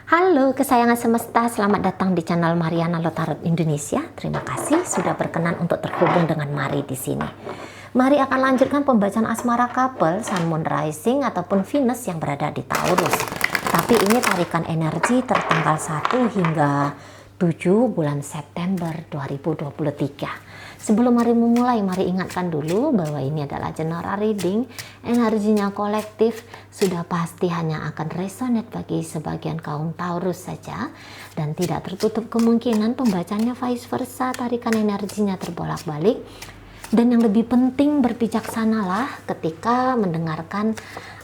Halo kesayangan semesta, selamat datang di channel Mariana Lotarot Indonesia. Terima kasih sudah berkenan untuk terhubung dengan Mari di sini. Mari akan lanjutkan pembacaan asmara couple Sun Moon Rising ataupun Venus yang berada di Taurus. Tapi ini tarikan energi tertanggal 1 hingga 7 bulan September 2023. Sebelum Mari memulai, mari ingatkan dulu bahwa ini adalah general reading. Energinya kolektif, sudah pasti hanya akan resonate bagi sebagian kaum Taurus saja. Dan tidak tertutup kemungkinan pembacanya vice versa, tarikan energinya terbolak-balik. Dan yang lebih penting, berbijaksanalah ketika mendengarkan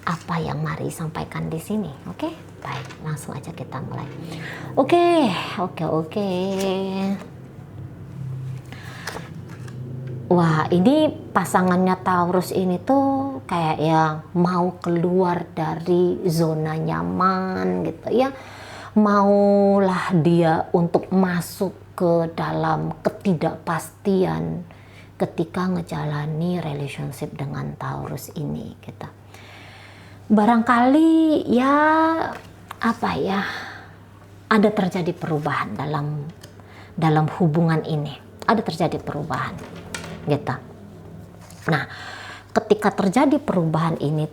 apa yang Mari sampaikan di sini. Oke? Baik, langsung aja kita mulai. Oke. Wah, ini pasangannya Taurus ini tuh kayak yang mau keluar dari zona nyaman gitu ya. Maulah dia untuk masuk ke dalam ketidakpastian ketika ngejalani relationship dengan Taurus ini gitu. Barangkali ya ada terjadi perubahan dalam hubungan ini. Ada terjadi perubahan gitu. Nah, ketika terjadi perubahan ini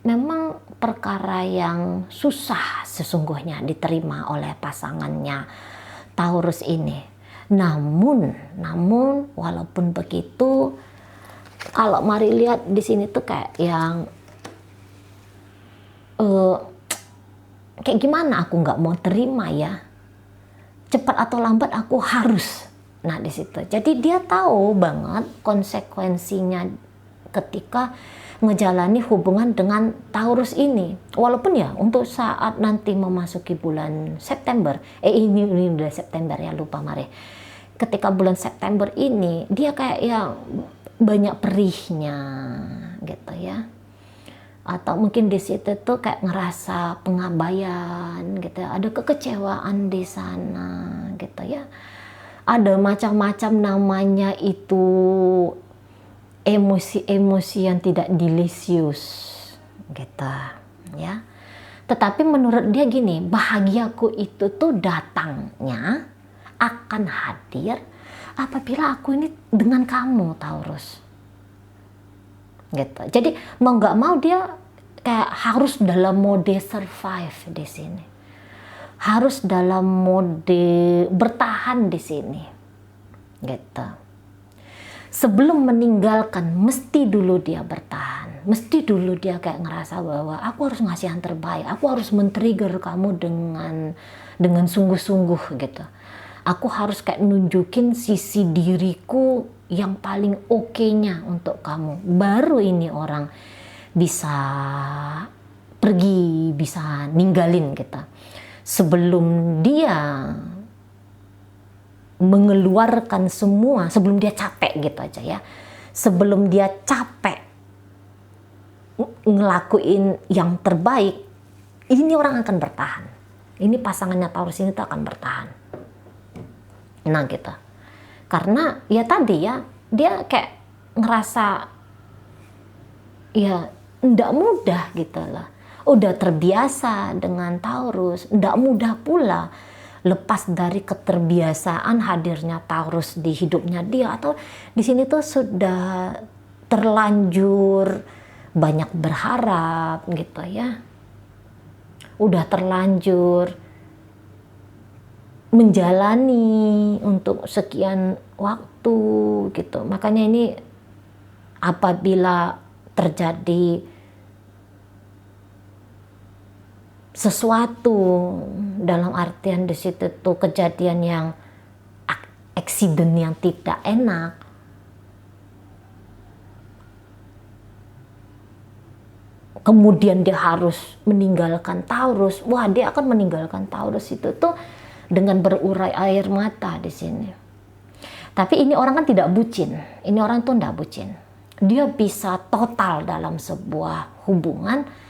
memang perkara yang susah sesungguhnya diterima oleh pasangannya Taurus ini. Namun walaupun begitu, kalau Mari lihat di sini tuh kayak yang kayak gimana aku nggak mau terima ya. Cepat atau lambat aku harus. Nah di situ, jadi dia tahu banget konsekuensinya ketika ngejalani hubungan dengan Taurus ini. Walaupun ya untuk saat nanti memasuki bulan September, ini udah September ya, lupa Mari. Ketika bulan September ini dia kayak ya banyak perihnya gitu ya. Atau mungkin di situ tuh kayak ngerasa pengabaian gitu ya. Ada kekecewaan di sana gitu ya. Ada macam-macam namanya itu emosi-emosi yang tidak delicious gitu ya. Tetapi menurut dia gini, bahagiaku itu tuh datangnya akan hadir apabila aku ini dengan kamu Taurus gitu. Jadi mau nggak mau dia kayak harus dalam mode survive di sini. Harus dalam mode bertahan di sini gitu. Sebelum meninggalkan mesti dulu dia bertahan, mesti dulu dia kayak ngerasa bahwa aku harus ngasih yang terbaik, aku harus men-trigger kamu dengan sungguh-sungguh gitu. Aku harus kayak nunjukin sisi diriku yang paling oke-nya untuk kamu, baru ini orang bisa pergi, bisa ninggalin kita. Sebelum dia mengeluarkan semua, sebelum dia capek gitu aja ya, sebelum dia capek ngelakuin yang terbaik, ini orang akan bertahan. Ini pasangannya Taurus ini tuh akan bertahan. Nah gitu, karena ya tadi ya dia kayak ngerasa ya ndak mudah gitu lah. Udah terbiasa dengan Taurus, ndak mudah pula lepas dari keterbiasaan hadirnya Taurus di hidupnya dia, atau di sini tuh sudah terlanjur banyak berharap gitu ya. Udah terlanjur menjalani untuk sekian waktu gitu. Makanya ini apabila terjadi sesuatu dalam artian di situ tuh kejadian yang accident yang tidak enak, kemudian dia harus meninggalkan Taurus, wah dia akan meninggalkan Taurus itu tuh dengan berurai air mata di sini. Tapi ini orang kan tidak bucin, ini orang tuh tidak bucin, dia bisa total dalam sebuah hubungan.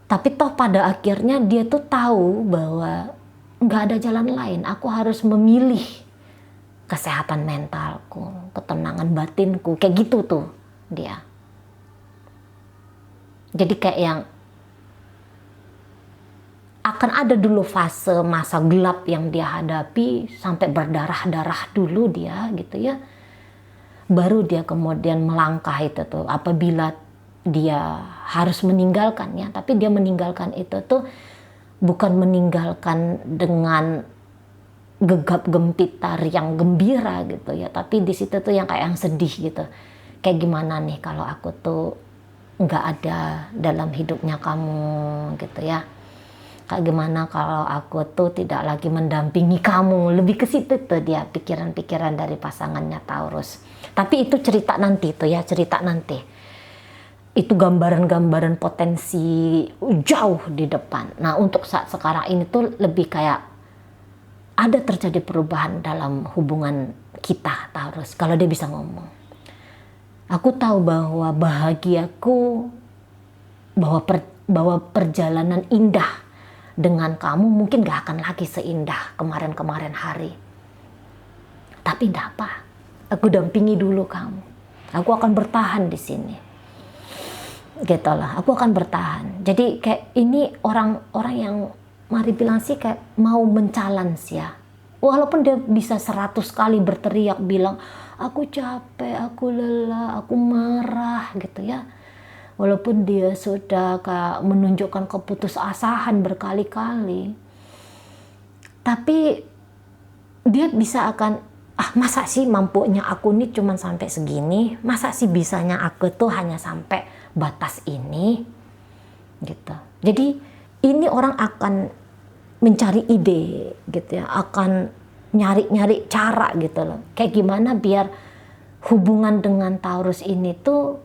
Tapi toh pada akhirnya dia tuh tahu bahwa nggak ada jalan lain. Aku harus memilih kesehatan mentalku, ketenangan batinku, kayak gitu tuh dia. Jadi kayak yang akan ada dulu fase masa gelap yang dia hadapi sampai berdarah-darah dulu dia gitu ya. Baru dia kemudian melangkah itu tuh apabila dia harus meninggalkannya, tapi dia meninggalkan itu tuh bukan meninggalkan dengan gegap gempita yang gembira gitu ya, tapi di situ tuh yang kayak yang sedih gitu. Kayak gimana nih kalau aku tuh nggak ada dalam hidupnya kamu gitu ya. Kayak gimana kalau aku tuh tidak lagi mendampingi kamu. Lebih ke situ tuh dia pikiran-pikiran dari pasangannya Taurus. Tapi itu cerita nanti tuh ya, cerita nanti. Itu gambaran-gambaran potensi jauh di depan. Nah untuk saat sekarang ini tuh lebih kayak ada terjadi perubahan dalam hubungan kita Taurus. Kalau dia bisa ngomong. Aku tahu bahwa bahagiaku, bahwa perjalanan indah dengan kamu mungkin gak akan lagi seindah kemarin-kemarin hari. Tapi enggak apa, aku dampingi dulu kamu. Aku akan bertahan di sini. Gitu lah, aku akan bertahan. Jadi kayak ini orang-orang yang mari bilang sih kayak mau men-challenge ya. Walaupun dia bisa 100 kali berteriak bilang, aku capek, aku lelah, aku marah gitu ya. Walaupun dia sudah menunjukkan keputusasaan berkali-kali, tapi dia bisa akan, masa sih mampunya aku nih cuma sampai segini, masa sih bisanya aku tuh hanya sampai batas ini, gitu. Jadi ini orang akan mencari ide, gitu ya, akan nyari-nyari cara gitu loh, kayak gimana biar hubungan dengan Taurus ini tuh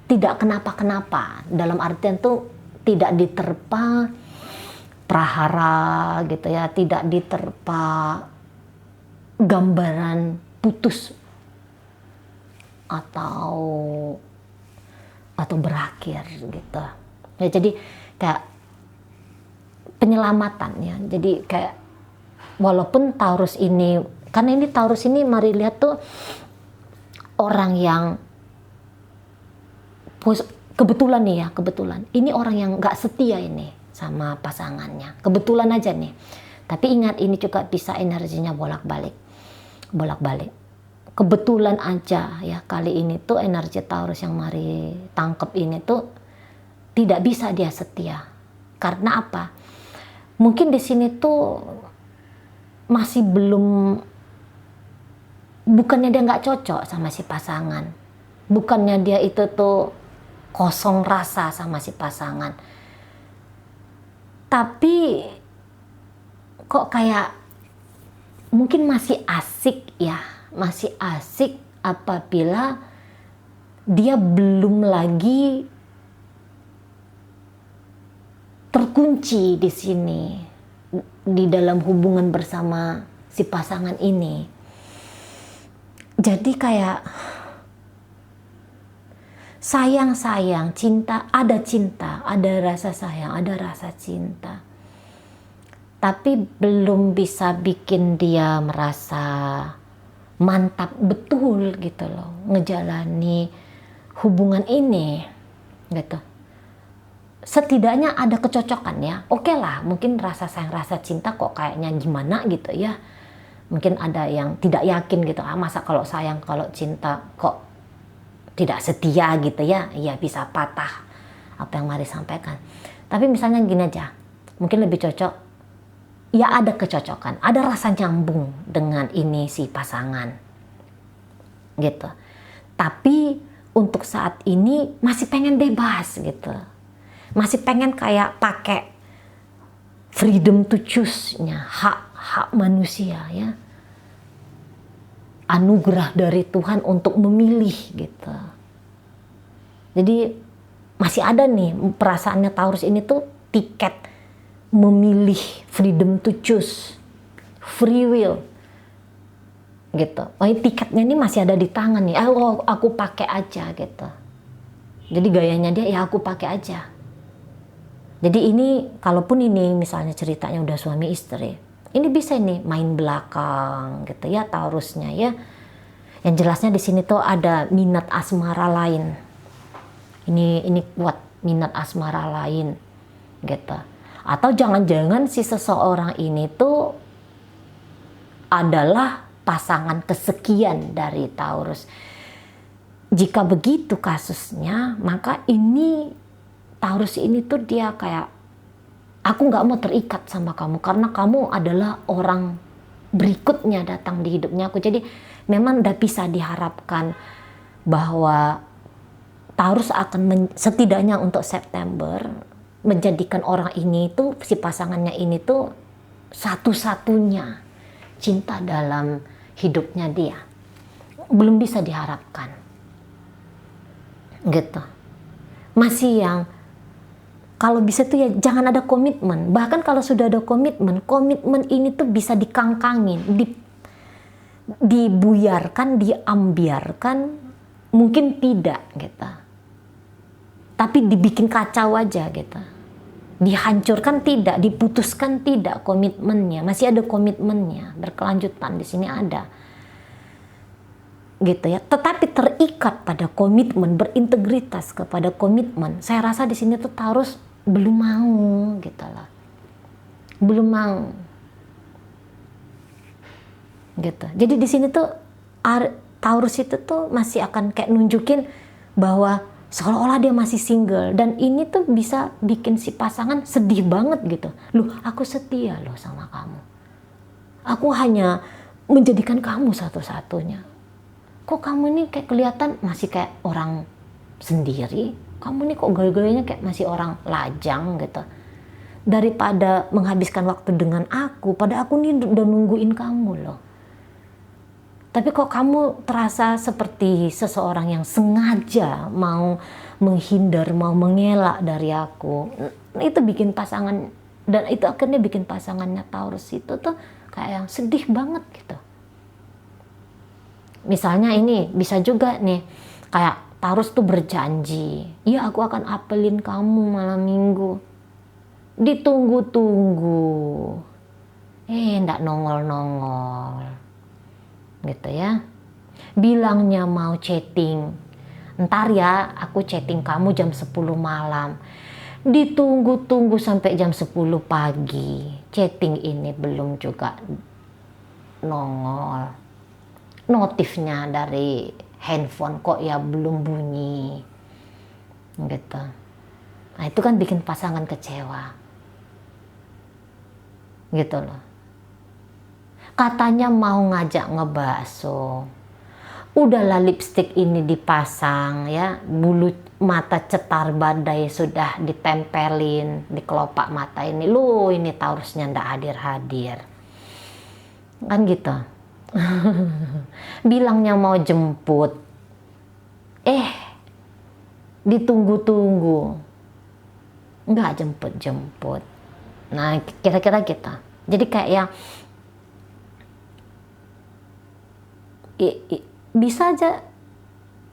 tidak kenapa-kenapa, dalam artian tuh tidak diterpa prahara gitu ya, tidak diterpa gambaran putus atau berakhir gitu. Ya, jadi kayak penyelamatan ya. Jadi kayak walaupun Taurus ini, karena ini Taurus ini mari lihat tuh orang yang kebetulan nih ya, kebetulan ini orang yang gak setia ini sama pasangannya, kebetulan aja nih. Tapi ingat ini juga bisa energinya bolak-balik. Kebetulan aja ya, kali ini tuh energi Taurus yang mari tangkep ini tuh tidak bisa dia setia. Karena apa? Mungkin di sini tuh masih belum, bukannya dia nggak cocok sama si pasangan, bukannya dia itu tuh kosong rasa sama si pasangan, tapi kok kayak mungkin masih asik ya, masih asik apabila dia belum lagi terkunci di sini, di dalam hubungan bersama si pasangan ini. Jadi kayak sayang, cinta, ada rasa sayang, ada rasa cinta. Tapi belum bisa bikin dia merasa mantap betul gitu loh, ngejalani hubungan ini gitu. Setidaknya ada kecocokan ya, oke lah, mungkin rasa sayang, rasa cinta kok kayaknya gimana gitu ya. Mungkin ada yang tidak yakin gitu, masa kalau sayang, kalau cinta kok tidak setia gitu ya, ya bisa patah apa yang mari sampaikan. Tapi misalnya gini aja, mungkin lebih cocok, ya ada kecocokan, ada rasa nyambung dengan ini si pasangan gitu. Tapi untuk saat ini masih pengen bebas gitu, masih pengen kayak pakai freedom to choose-nya, hak manusia ya, anugerah dari Tuhan untuk memilih gitu. Jadi masih ada nih perasaannya Taurus ini tuh tiket memilih, freedom to choose, free will gitu. Oh, ini tiketnya ini masih ada di tangan nih. Aku pakai aja gitu. Jadi gayanya dia ya aku pakai aja. Jadi ini kalaupun ini misalnya ceritanya udah suami istri, ini bisa nih main belakang gitu ya Taurusnya ya. Yang jelasnya di sini tuh ada minat asmara lain. Ini kuat minat asmara lain gitu. Atau jangan-jangan si seseorang ini tuh adalah pasangan kesekian dari Taurus. Jika begitu kasusnya, maka ini Taurus ini tuh dia kayak, aku nggak mau terikat sama kamu karena kamu adalah orang berikutnya datang di hidupnya aku. Jadi memang udah bisa diharapkan bahwa Taurus akan setidaknya untuk September menjadikan orang ini tuh, si pasangannya ini tuh satu-satunya cinta dalam hidupnya dia. Belum bisa diharapkan gitu. Masih yang kalau bisa tuh ya jangan ada komitmen. Bahkan kalau sudah ada komitmen ini tuh bisa dikangkangin, dibuyarkan, diambiarkan, mungkin tidak gitu. Tapi dibikin kacau aja gitu. Dihancurkan tidak, diputuskan tidak komitmennya. Masih ada komitmennya, berkelanjutan di sini ada. Gitu ya. Tetapi terikat pada komitmen, berintegritas kepada komitmen. Saya rasa di sini tuh Taurus belum mau gitu lah. Belum mau. Gitu. Jadi di sini tuh Taurus itu tuh masih akan kayak nunjukin bahwa seolah-olah dia masih single, dan ini tuh bisa bikin si pasangan sedih banget gitu. Loh, aku setia loh sama kamu. Aku hanya menjadikan kamu satu-satunya. Kok kamu nih kayak kelihatan masih kayak orang sendiri? Kamu nih kok gaya-gayanya kayak masih orang lajang gitu. Daripada menghabiskan waktu dengan aku, pada aku nih udah nungguin kamu loh. Tapi kok kamu terasa seperti seseorang yang sengaja mau menghindar, mau mengelak dari aku. Itu bikin pasangan, dan itu akhirnya bikin pasangannya Taurus itu tuh kayak yang sedih banget gitu. Misalnya ini bisa juga nih, kayak Taurus tuh berjanji, iya aku akan apelin kamu malam minggu. Ditunggu-tunggu, nggak nongol-nongol. Gitu ya. Bilangnya mau chatting, ntar ya aku chatting kamu jam 10 malam. Ditunggu-tunggu sampai jam 10 pagi, chatting ini belum juga nongol. Notifnya dari handphone kok ya belum bunyi gitu. Nah itu kan bikin pasangan kecewa gitu loh. Katanya mau ngajak ngebakso, udahlah lipstik ini dipasang ya, bulu mata cetar badai sudah ditempelin di kelopak mata ini. Lu ini Taurusnya ndak hadir-hadir kan gitu. Bilangnya mau jemput, ditunggu-tunggu, nggak jemput-jemput. Nah kira-kira gitu. Jadi kayak yang bisa aja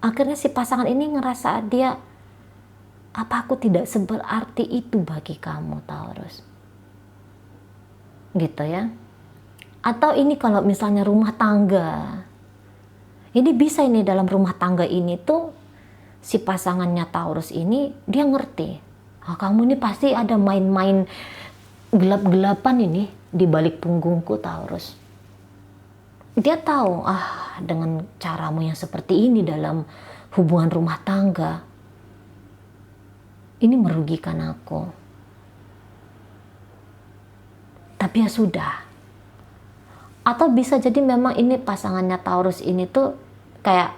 akhirnya si pasangan ini ngerasa dia, apa aku tidak seberarti itu bagi kamu Taurus gitu ya. Atau ini kalau misalnya rumah tangga, ini bisa ini dalam rumah tangga ini tuh si pasangannya Taurus ini dia ngerti, kamu ini pasti ada main-main gelap-gelapan ini di balik punggungku Taurus. Dia tahu, dengan caramu yang seperti ini dalam hubungan rumah tangga, ini merugikan aku. Tapi ya sudah. Atau bisa jadi memang ini pasangannya Taurus ini tuh kayak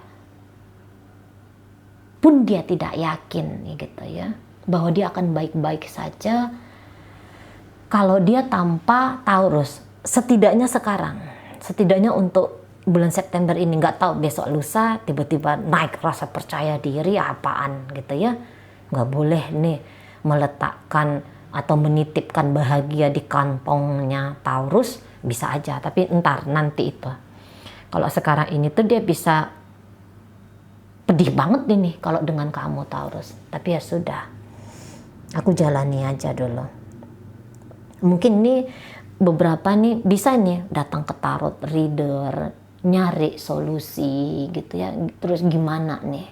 pun dia tidak yakin gitu ya, bahwa dia akan baik-baik saja kalau dia tanpa Taurus. Setidaknya untuk bulan September ini, nggak tahu besok lusa tiba-tiba naik rasa percaya diri apaan gitu ya. Nggak boleh nih meletakkan atau menitipkan bahagia di kantongnya Taurus, bisa aja, tapi nanti itu. Kalau sekarang ini tuh dia bisa pedih banget ini kalau dengan kamu Taurus, tapi ya sudah, aku jalani aja dulu. Mungkin nih beberapa nih bisa nih datang ke tarot reader, nyari solusi gitu ya. Terus gimana nih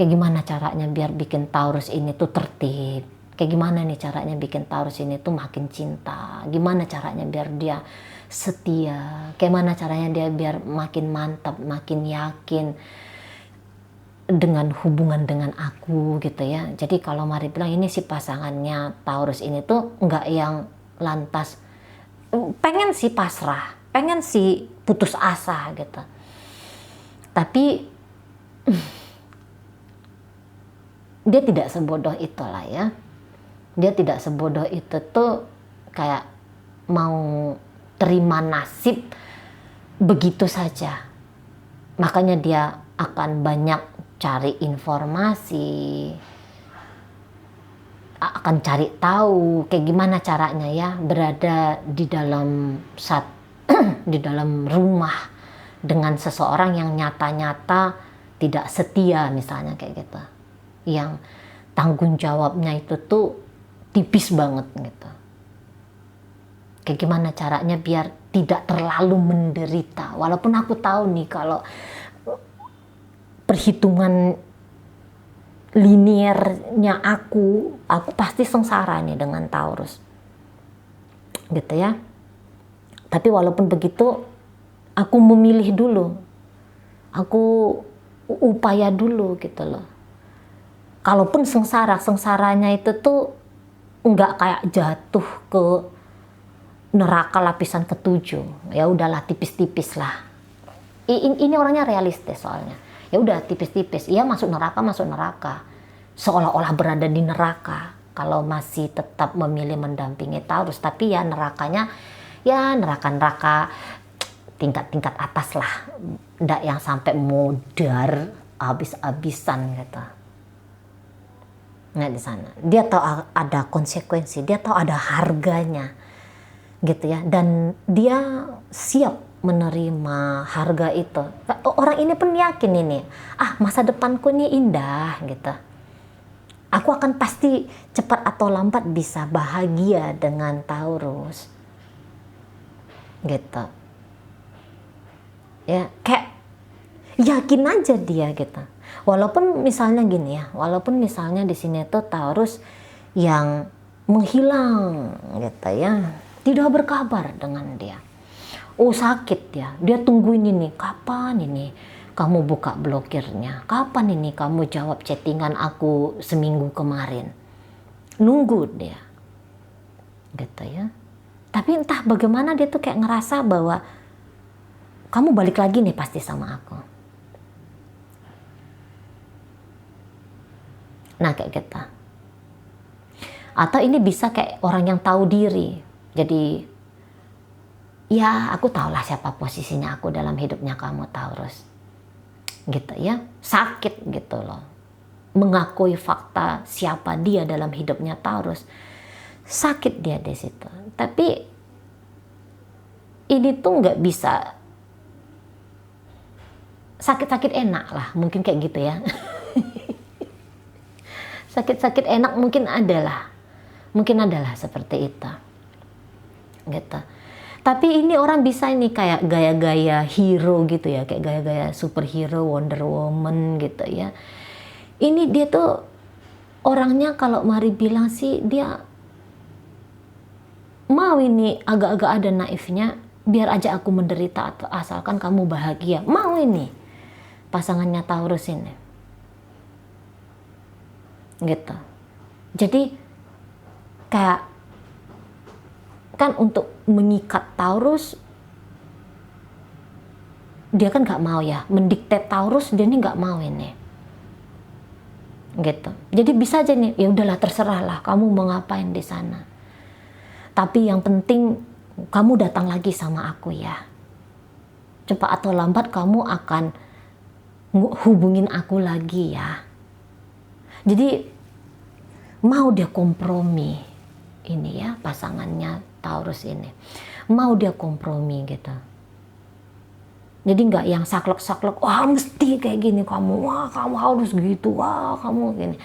Kayak gimana caranya biar bikin Taurus ini tuh tertib? Kayak gimana nih caranya bikin Taurus ini tuh makin cinta? Gimana caranya biar dia setia? Kayak mana caranya dia biar makin mantap, makin yakin dengan hubungan dengan aku gitu ya. Jadi kalau Mari bilang ini si pasangannya Taurus ini tuh nggak yang lantas pengen sih pasrah, pengen sih putus asa gitu. Tapi dia tidak sebodoh itulah ya. Dia tidak sebodoh itu tuh kayak mau terima nasib begitu saja. Makanya dia akan banyak cari informasi, akan cari tahu kayak gimana caranya ya berada di dalam di dalam rumah dengan seseorang yang nyata-nyata tidak setia misalnya kayak gitu. Yang tanggung jawabnya itu tuh tipis banget gitu. Kayak gimana caranya biar tidak terlalu menderita. Walaupun aku tahu nih kalau perhitungan liniernya aku pasti sengsara nih dengan Taurus. Gitu ya. Tapi walaupun begitu, aku memilih dulu. Aku upaya dulu gitu loh. Kalaupun sengsaranya itu tuh nggak kayak jatuh ke neraka lapisan ke-7. Ya udahlah tipis-tipis lah. Ini orangnya realistis soalnya. Ya udah tipis-tipis. Iya masuk neraka. Seolah-olah berada di neraka. Kalau masih tetap memilih mendampingi Taurus. Tapi ya nerakanya ya neraka-neraka tingkat-tingkat atas lah. Nggak yang sampai modar habis-habisan gitu. Nah di sana dia tahu ada konsekuensi, dia tahu ada harganya gitu ya, dan dia siap menerima harga itu. Orang ini pun yakin ini, masa depanku ini indah gitu, aku akan pasti cepat atau lambat bisa bahagia dengan Taurus gitu ya, kayak yakin aja dia gitu. Walaupun misalnya gini ya, walaupun misalnya di sini tuh Taurus yang menghilang gitu ya, tidak berkabar dengan dia. Oh sakit ya, dia tungguin ini, kapan ini kamu buka blokirnya, kapan ini kamu jawab chattingan aku seminggu kemarin. Nunggu dia, gitu ya. Tapi entah bagaimana dia tuh kayak ngerasa bahwa kamu balik lagi nih pasti sama aku. Nah kayak gitu. Atau ini bisa kayak orang yang tahu diri. Jadi ya aku tahulah siapa posisinya aku dalam hidupnya kamu Taurus. Gitu ya. Sakit gitu loh. Mengakui fakta siapa dia dalam hidupnya Taurus. Sakit dia di situ. Tapi ini tuh nggak bisa sakit-sakit enak lah. Mungkin kayak gitu ya. Sakit-sakit enak mungkin adalah seperti itu gitu. Tapi ini orang bisa ini kayak gaya-gaya hero gitu ya, kayak gaya-gaya superhero, Wonder Woman gitu ya. Ini dia tuh orangnya kalau Mari bilang sih dia mau ini agak-agak ada naifnya, biar aja aku menderita atau asalkan kamu bahagia. Mau ini pasangannya Taurus ini. Gitu. Jadi kayak kan untuk mengikat Taurus dia kan nggak mau ya, mendikte Taurus dia ini nggak mau ini. Gitu. Jadi bisa aja nih, ya udahlah terserah lah kamu mau ngapain di sana. Tapi yang penting kamu datang lagi sama aku ya. Cepat atau lambat kamu akan hubungin aku lagi ya. Jadi mau dia kompromi ini ya, pasangannya Taurus ini mau dia kompromi gitu. Jadi nggak yang saklek-saklek, wah mesti kayak gini kamu, wah kamu harus gitu, wah kamu gini.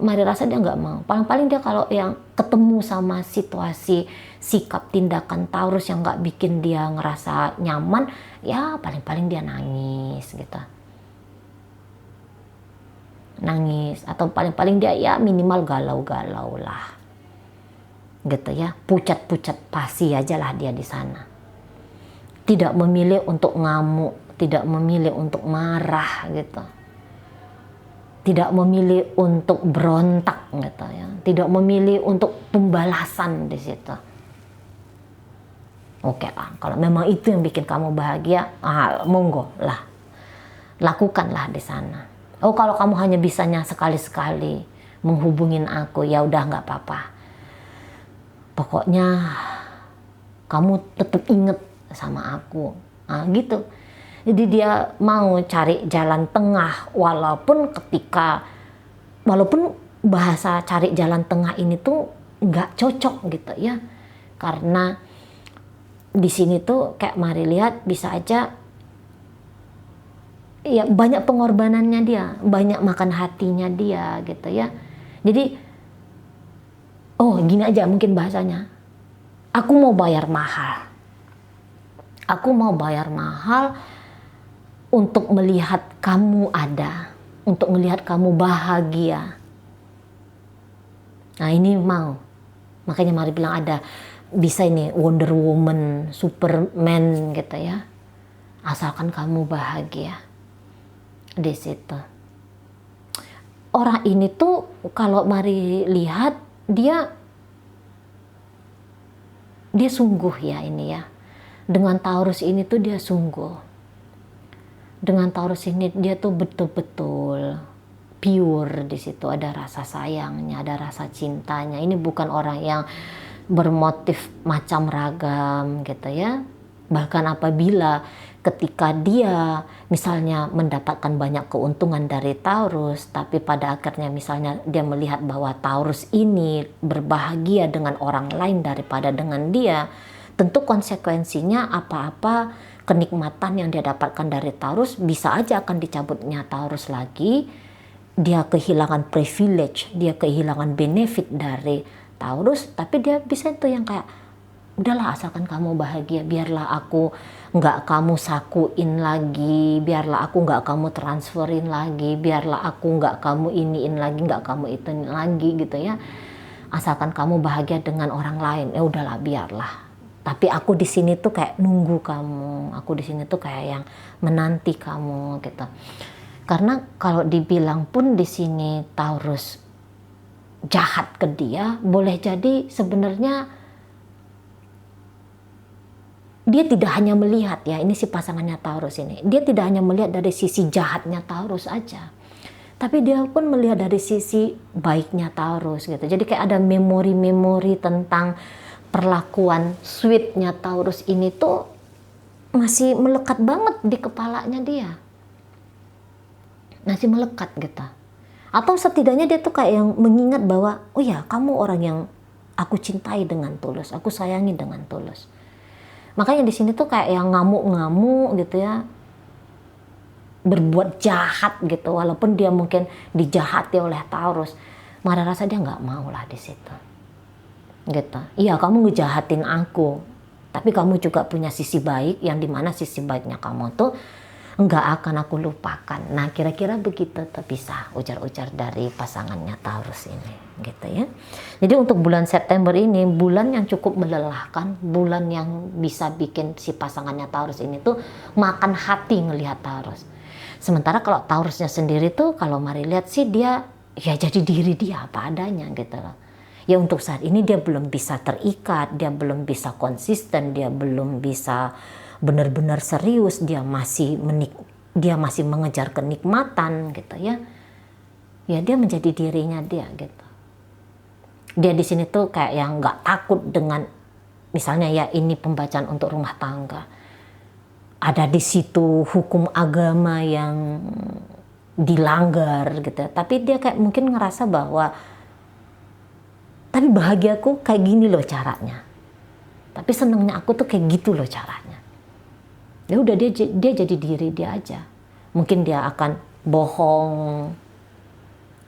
Mari rasa dia nggak mau. Paling-paling dia kalau yang ketemu sama situasi sikap tindakan Taurus yang nggak bikin dia ngerasa nyaman, ya paling-paling dia nangis gitu. nangis, atau paling-paling dia ya minimal galau-galau lah gitu ya, pucat-pucat pasi aja lah dia di sana. Tidak memilih untuk ngamuk, tidak memilih untuk marah gitu, tidak memilih untuk berontak gitu ya, tidak memilih untuk pembalasan di situ. Oke lah, kalau memang itu yang bikin kamu bahagia, monggo lah, lakukanlah di sana. Oh, kalau kamu hanya bisanya sekali-sekali menghubungin aku, ya udah nggak apa-apa. Pokoknya kamu tetap inget sama aku, gitu. Jadi dia mau cari jalan tengah, walaupun bahasa cari jalan tengah ini tuh nggak cocok gitu ya, karena di sini tuh kayak mari lihat bisa aja ya banyak pengorbanannya dia, banyak makan hatinya dia gitu ya. Jadi gini aja mungkin bahasanya, aku mau bayar mahal untuk melihat kamu ada, untuk melihat kamu bahagia. Nah ini mau, makanya mari bilang ada bisa ini Wonder Woman, Superman gitu ya, asalkan kamu bahagia di situ. Orang ini tuh kalau mari lihat dia sungguh ya ini ya, dengan Taurus ini tuh dia sungguh, dengan Taurus ini dia tuh betul-betul pure, di situ ada rasa sayangnya, ada rasa cintanya. Ini bukan orang yang bermotif macam ragam gitu ya. Bahkan apabila ketika dia misalnya mendapatkan banyak keuntungan dari Taurus, tapi pada akhirnya misalnya dia melihat bahwa Taurus ini berbahagia dengan orang lain daripada dengan dia, tentu konsekuensinya apa-apa kenikmatan yang dia dapatkan dari Taurus bisa aja akan dicabutnya Taurus lagi. Dia kehilangan privilege, dia kehilangan benefit dari Taurus, tapi dia bisa itu yang kayak udahlah asalkan kamu bahagia, biarlah aku nggak kamu sakuin lagi, biarlah aku nggak kamu transferin lagi, biarlah aku nggak kamu iniin lagi, nggak kamu ituin lagi gitu ya, asalkan kamu bahagia dengan orang lain, ya udahlah biarlah. Tapi aku di sini tuh kayak nunggu kamu, aku di sini tuh kayak yang menanti kamu gitu. Karena kalau dibilang pun di sini Taurus jahat ke dia, boleh jadi sebenarnya dia tidak hanya melihat ya, ini si pasangannya Taurus ini, dia tidak hanya melihat dari sisi jahatnya Taurus aja, tapi dia pun melihat dari sisi baiknya Taurus gitu. Jadi kayak ada memori-memori tentang perlakuan sweetnya Taurus ini tuh masih melekat banget di kepalanya dia, masih melekat gitu. Atau setidaknya dia tuh kayak yang mengingat bahwa oh ya kamu orang yang aku cintai dengan tulus, aku sayangi dengan tulus. Makanya di sini tuh kayak yang ngamuk-ngamuk gitu ya, berbuat jahat gitu, walaupun dia mungkin dijahati oleh Taurus, marah rasa dia nggak mau lah di situ. Gitu. Iya kamu ngejahatin aku, tapi kamu juga punya sisi baik, yang dimana sisi baiknya kamu tuh nggak akan aku lupakan. Nah kira-kira begitu tuh bisa ujar-ujar dari pasangannya Taurus ini gitu ya. Jadi untuk bulan September ini bulan yang cukup melelahkan, bulan yang bisa bikin si pasangannya Taurus ini tuh makan hati ngelihat Taurus. Sementara kalau Taurusnya sendiri tuh kalau mari lihat sih dia ya jadi diri dia apa adanya gitu loh. Ya untuk saat ini dia belum bisa terikat, dia belum bisa konsisten, dia belum bisa benar-benar serius, dia masih mengejar kenikmatan gitu ya. Ya dia menjadi dirinya dia gitu. Dia di sini tuh kayak yang nggak takut dengan misalnya ya ini pembacaan untuk rumah tangga. Ada di situ hukum agama yang dilanggar gitu. Tapi dia kayak mungkin ngerasa bahwa tapi bahagiaku kayak gini loh caranya. Tapi senengnya aku tuh kayak gitu loh caranya. Ya udah dia jadi diri dia aja. Mungkin dia akan bohong,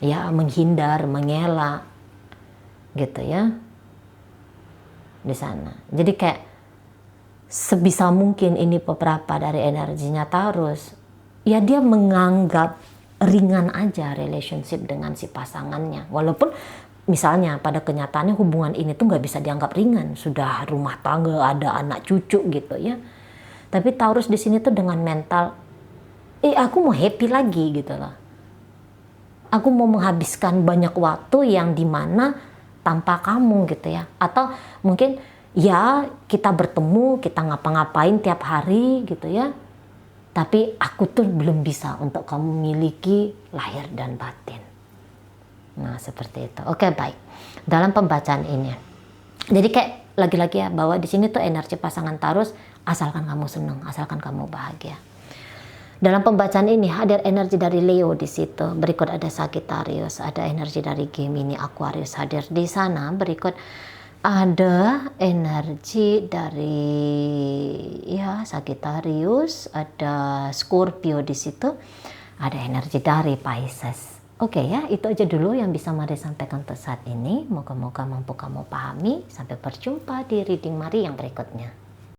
ya menghindar, mengelak, gitu ya di sana. Jadi kayak sebisa mungkin ini beberapa dari energinya Taurus. Ya dia menganggap ringan aja relationship dengan si pasangannya. Walaupun misalnya pada kenyataannya hubungan ini tuh nggak bisa dianggap ringan, sudah rumah tangga, ada anak cucu gitu ya. Tapi Taurus di sini tuh dengan mental, aku mau happy lagi gitu loh. Aku mau menghabiskan banyak waktu yang dimana tanpa kamu gitu ya. Atau mungkin ya kita bertemu, kita ngapa-ngapain tiap hari gitu ya. Tapi aku tuh belum bisa untuk kamu miliki lahir dan batin. Nah seperti itu. Oke, baik. Dalam pembacaan ini, jadi kayak lagi-lagi ya, bahwa di sini tuh energi pasangan Taurus, asalkan kamu senang, asalkan kamu bahagia. Dalam pembacaan ini hadir energi dari Leo di situ. Berikut ada Sagittarius, ada energi dari Gemini, Aquarius hadir di sana. Berikut ada energi dari ya Sagittarius, ada Scorpio di situ, ada energi dari Pisces. Oke ya, itu aja dulu yang bisa Mari sampaikan untuk saat ini. Moga-moga mampu kamu pahami. Sampai berjumpa di reading Mari yang berikutnya.